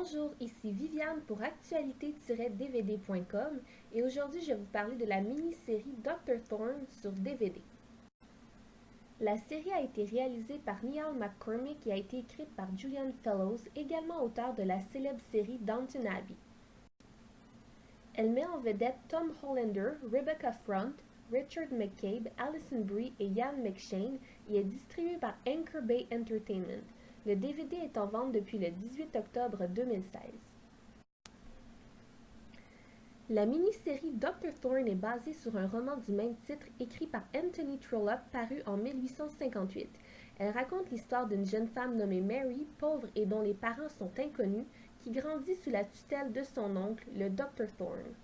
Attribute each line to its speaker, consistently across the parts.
Speaker 1: Bonjour, ici Viviane pour actualité-dvd.com et aujourd'hui je vais vous parler de la mini-série Dr. Thorne sur DVD. La série a été réalisée par Neil McCormick et a été écrite par Julian Fellowes, également auteur de la célèbre série Downton Abbey. Elle met en vedette Tom Hollander, Rebecca Front, Richard McCabe, Alison Brie et Ian McShane et est distribuée par Anchor Bay Entertainment. Le DVD est en vente depuis le 18 octobre 2016. La mini-série Dr. Thorne est basée sur un roman du même titre écrit par Anthony Trollope paru en 1858. Elle raconte l'histoire d'une jeune femme nommée Mary, pauvre et dont les parents sont inconnus, qui grandit sous la tutelle de son oncle, le Dr. Thorne.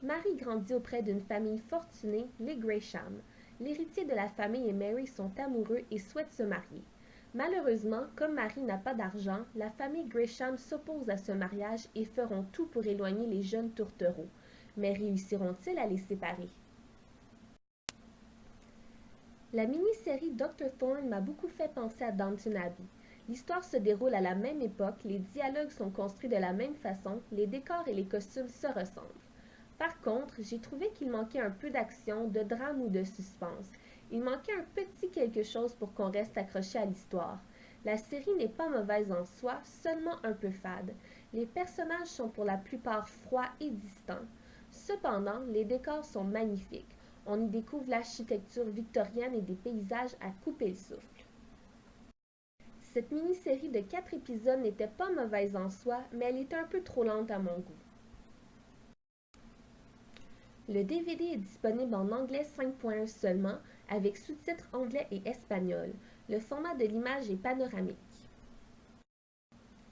Speaker 1: Mary grandit auprès d'une famille fortunée, les Gresham. L'héritier de la famille et Mary sont amoureux et souhaitent se marier. Malheureusement, comme Mary n'a pas d'argent, la famille Gresham s'oppose à ce mariage et feront tout pour éloigner les jeunes tourtereaux. Mais réussiront-ils à les séparer? La mini-série Dr. Thorne m'a beaucoup fait penser à Downton Abbey. L'histoire se déroule à la même époque, les dialogues sont construits de la même façon, les décors et les costumes se ressemblent. Par contre, j'ai trouvé qu'il manquait un peu d'action, de drame ou de suspense. Il manquait un petit quelque chose pour qu'on reste accroché à l'histoire. La série n'est pas mauvaise en soi, seulement un peu fade. Les personnages sont pour la plupart froids et distants. Cependant, les décors sont magnifiques. On y découvre l'architecture victorienne et des paysages à couper le souffle. Cette mini-série de 4 épisodes n'était pas mauvaise en soi, mais elle était un peu trop lente à mon goût. Le DVD est disponible en anglais 5.1 seulement, avec sous-titres anglais et espagnol. Le format de l'image est panoramique.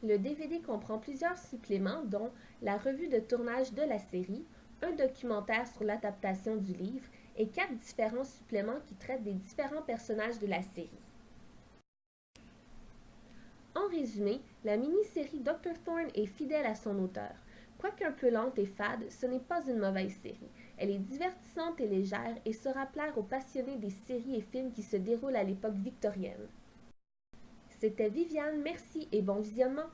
Speaker 1: Le DVD comprend plusieurs suppléments, dont la revue de tournage de la série, un documentaire sur l'adaptation du livre et 4 différents suppléments qui traitent des différents personnages de la série. En résumé, la mini-série Dr. Thorne est fidèle à son auteur. Quoique un peu lente et fade, ce n'est pas une mauvaise série. Elle est divertissante et légère et saura plaire aux passionnés des séries et films qui se déroulent à l'époque victorienne. C'était Viviane, merci et bon visionnement!